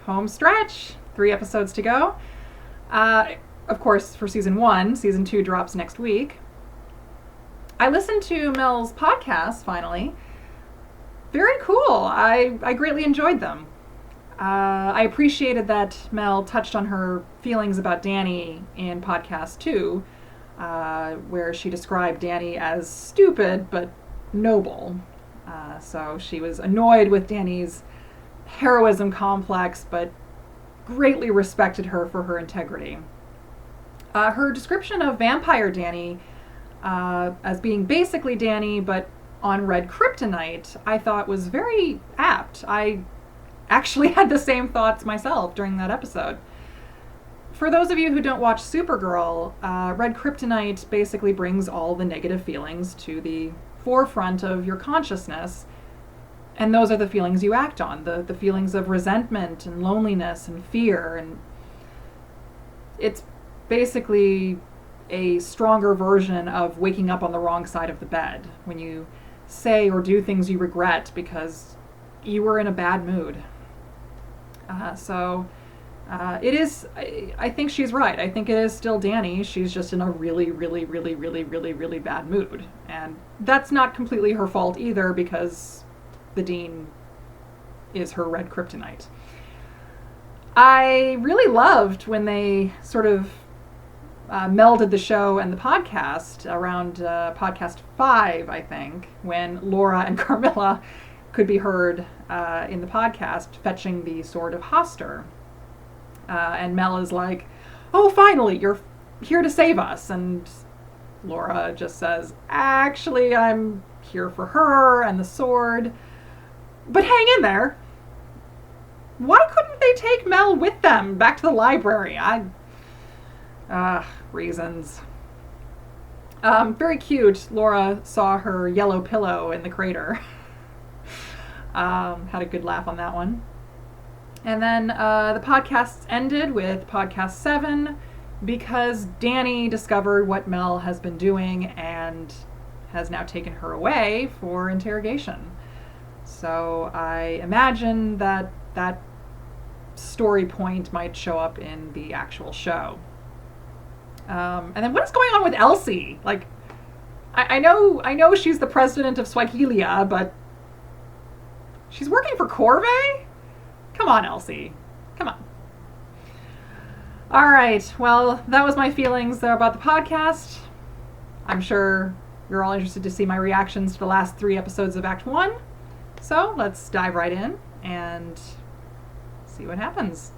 home stretch. 3 episodes to go. Of course, for season 1. Season 2 drops next week. I listened to Mel's podcast, finally. Very cool. I greatly enjoyed them. I appreciated that Mel touched on her feelings about Danny in podcast 2, where she described Danny as stupid but noble. So she was annoyed with Danny's heroism complex, but greatly respected her for her integrity. Her description of vampire Danny as being basically Danny, but on red kryptonite, I thought was very apt. I actually had the same thoughts myself during that episode. For those of you who don't watch Supergirl, red kryptonite basically brings all the negative feelings to the forefront of your consciousness, and those are the feelings you act on, the feelings of resentment and loneliness and fear, and it's basically a stronger version of waking up on the wrong side of the bed, when you say or do things you regret because you were in a bad mood. It is, I think she's right. I think it is still Danny. She's just in a really, really, really, really, really, really bad mood. And that's not completely her fault either, because the Dean is her red kryptonite. I really loved when they sort of melded the show and the podcast around podcast 5, I think, when Laura and Carmilla could be heard in the podcast fetching the Sword of Hoster. And Mel is like, "Oh, finally, you're here to save us." And Laura just says, "Actually, I'm here for her and the sword. But hang in there." Why couldn't they take Mel with them back to the library? Reasons. Very cute. Laura saw her yellow pillow in the crater. Had a good laugh on that one. And then the podcast ended with podcast 7 because Danny discovered what Mel has been doing and has now taken her away for interrogation. So I imagine that story point might show up in the actual show. And then what is going on with Elsie? Like, I know she's the president of Swahilia, but she's working for Corvée? Come on, Elsie. Come on. All right. Well, that was my feelings about the podcast. I'm sure you're all interested to see my reactions to the last 3 episodes of Act 1. So let's dive right in and see what happens.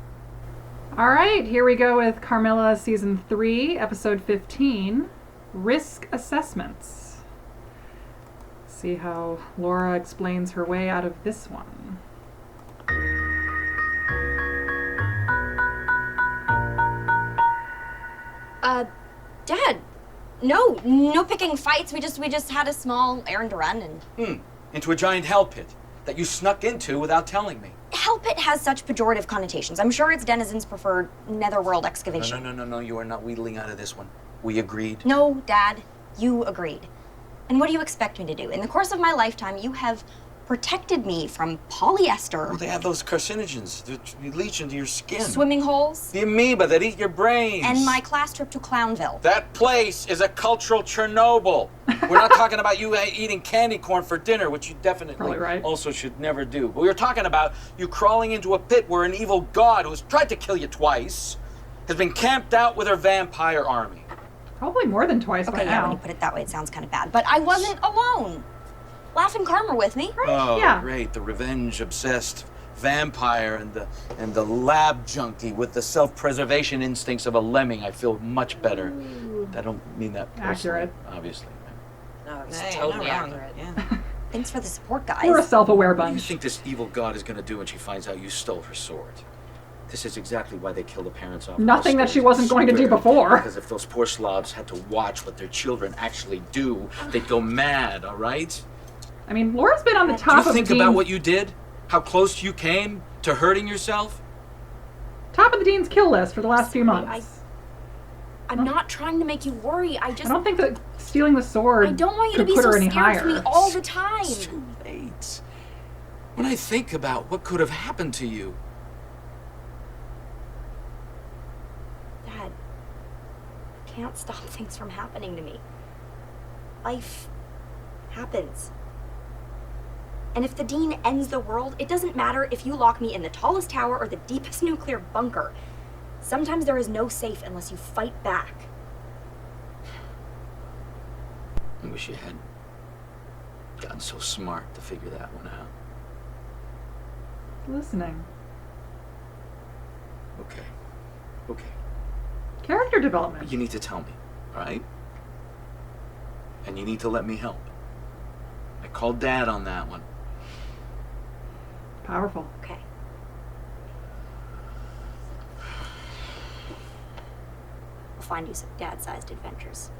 All right. Here we go with Carmilla Season 3, Episode 15, Risk Assessments. See how Laura explains her way out of this one. Dad, no picking fights. We just had a small errand to run and... Into a giant hell pit that you snuck into without telling me. Hell pit has such pejorative connotations. I'm sure its denizens prefer netherworld excavation. No, you are not wheedling out of this one. We agreed. No, Dad, you agreed. And what do you expect me to do? In the course of my lifetime, you have protected me from polyester. Well, they have those carcinogens that leach into your skin. Swimming holes. The amoeba that eat your brains. And my class trip to Clownville. That place is a cultural Chernobyl. We're not talking about you eating candy corn for dinner, which you definitely also should never do. But we're talking about you crawling into a pit where an evil god who has tried to kill you twice has been camped out with her vampire army. Probably more than twice by now. Okay, yeah, when you put it that way, it sounds kind of bad. But I wasn't alone. Laughing Karma with me. Right? Oh, yeah. Great. The revenge-obsessed vampire and the lab junkie with the self-preservation instincts of a lemming. I feel much better. Ooh. I don't mean that personally, Accurate. Obviously. No, it's Hey, totally not wrong. accurate. Yeah. Thanks for the support, guys. We're a self-aware What do you bunch. think this evil god is going to do when she finds out you stole her sword? This is exactly why they killed the parents off. Nothing that she wasn't going to do before. Because if those poor slobs had to watch what their children actually do, they'd go mad, all right? I mean, Laura's been on the top of Do you think the about Dean's, what you did? How close you came to hurting yourself? top of the Dean's kill list for the last few months. I'm not trying to make you worry. I don't think that stealing the sword I don't want you to could be put so her any scared for higher. me all the time. It's too late. When I think about what could have happened to you, can't stop things from happening to me. Life happens. And if the Dean ends the world, it doesn't matter if you lock me in the tallest tower or the deepest nuclear bunker. Sometimes there is no safe unless you fight back. I wish you had gotten so smart to figure that one out. Listening. Okay. Character development. You need to tell me, all right? And you need to let me help. I called Dad on that one. Powerful. Okay. I'll find you some dad-sized adventures.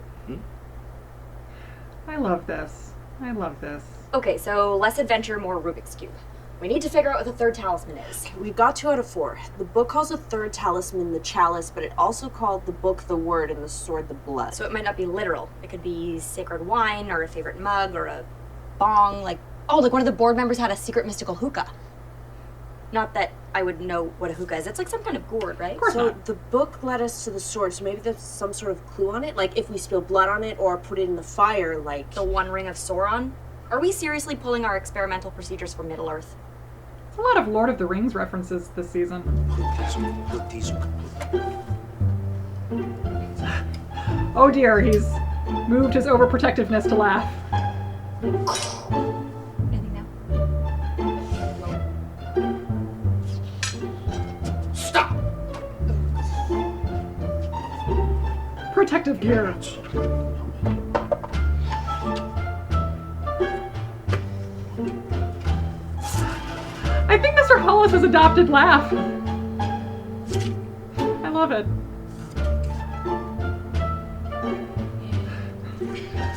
I love this. I love this. Okay, so less adventure, more Rubik's Cube. We need to figure out what the third talisman is. We got 2 out of 4. The book calls the third talisman the chalice, but it also called the book the word and the sword the blood. So it might not be literal. It could be sacred wine, or a favorite mug, or a bong, like one of the board members had a secret mystical hookah. Not that I would know what a hookah is. It's like some kind of gourd, right? Of course So not. the book led us to the sword, so maybe there's some sort of clue on it, like if we spill blood on it or put it in the fire, like... The One Ring of Sauron? Are we seriously pulling our experimental procedures from Middle-earth? A lot of Lord of the Rings references this season. Oh dear, he's moved his overprotectiveness to laugh. Anything now? Stop! Protective gear. I think Mr. Hollis has adopted laugh. I love it.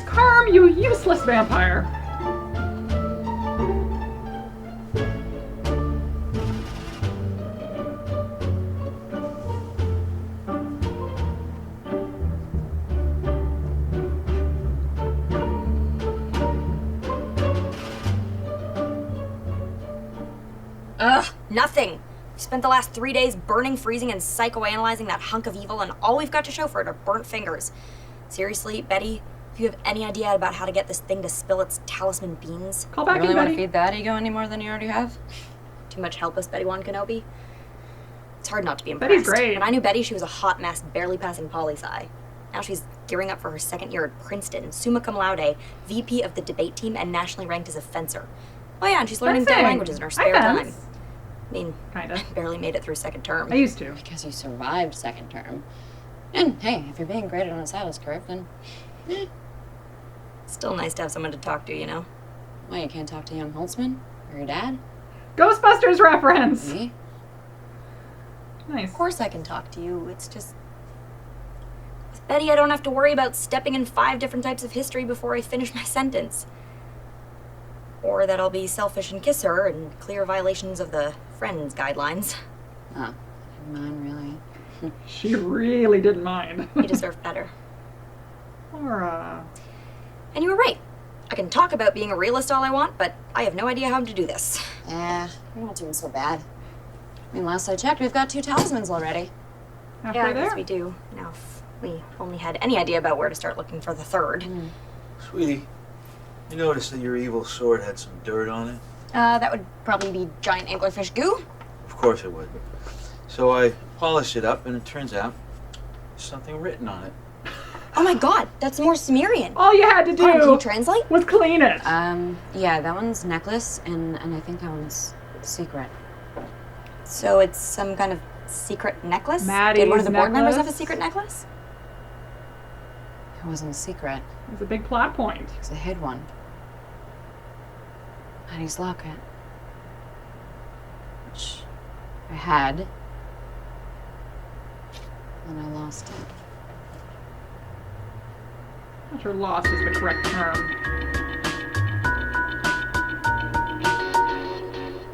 Carm, you useless vampire. Ugh, nothing. We spent the last 3 days burning, freezing, and psychoanalyzing that hunk of evil, and all we've got to show for it are burnt fingers. Seriously, Betty, if you have any idea about how to get this thing to spill its talisman beans? Call back You really in, want to Betty. feed that ego any more than you already have? Too much help us, Betty-Wan Kenobi? It's hard not to be impressed. Betty's great. When I knew Betty, she was a hot mess, barely passing poli-sci. Now she's gearing up for her second year at Princeton, summa cum laude, VP of the debate team, and nationally ranked as a fencer. Oh yeah, and she's learning Fencing. dead languages in her I spare time. fence. I mean, Kinda. barely made it through second term. I used to. Because you survived second term. And hey, if you're being graded on a Silas curve, then Still nice to have someone to talk to, you know? why you can't talk to young Holtzman or your dad? Ghostbusters reference. Me? Nice. Of course I can talk to you. It's just... With Betty, I don't have to worry about stepping in 5 different types of history before I finish my sentence. Or that I'll be selfish and kiss her and clear violations of the Friends guidelines. Oh, never mind, really. She really didn't mind. You deserve better. Laura. And you were right. I can talk about being a realist all I want, but I have no idea how to do this. You're not doing so bad. I mean, last I checked, we've got 2 talismans already. Halfway Yeah, I there. guess we do. Now, if we only had any idea about where to start looking for the third. Sweetie, you noticed that your evil sword had some dirt on it? That would probably be giant anglerfish goo. Of course it would. So I polished it up, and it turns out there's something written on it. Oh my god, that's more Sumerian. All you had to Hold on, can you do translate? was clean it. Yeah, that one's necklace, and I think that one's secret. So it's some kind of secret necklace? Maddie's Did one of the board members have a necklace? secret necklace? It wasn't a secret. It was a big plot point. It was a hid one. Maddie's locket. Which I had. And I lost it. Not sure lost is the correct term.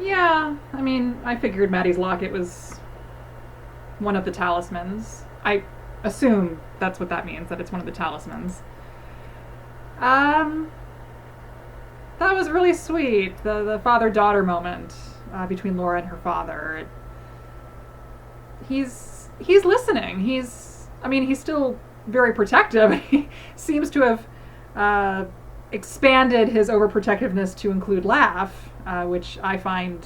Yeah, I mean, I figured Maddie's locket was one of the talismans. I assume that's what that means, that it's one of the talismans. That was really sweet. The father-daughter moment between Laura and her father. He's listening. He's still very protective. He seems to have expanded his overprotectiveness to include Laugh, which I find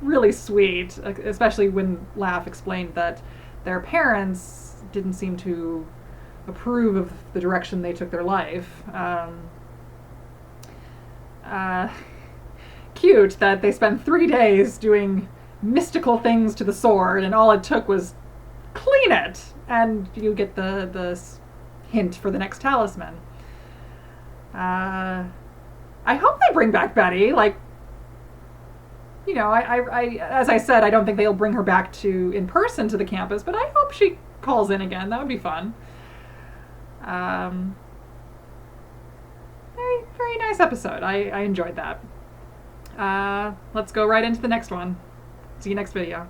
really sweet, especially when Laugh explained that their parents didn't seem to approve of the direction they took their life. Cute that they spent 3 days doing mystical things to the sword, and all it took was clean it, and you get the hint for the next talisman. I hope they bring back Betty. Like, you know, I as I said, I don't think they'll bring her back in person to the campus, but I hope she calls in again. That would be fun. Very, very nice episode. I enjoyed that. Let's go right into the next one. See you next video.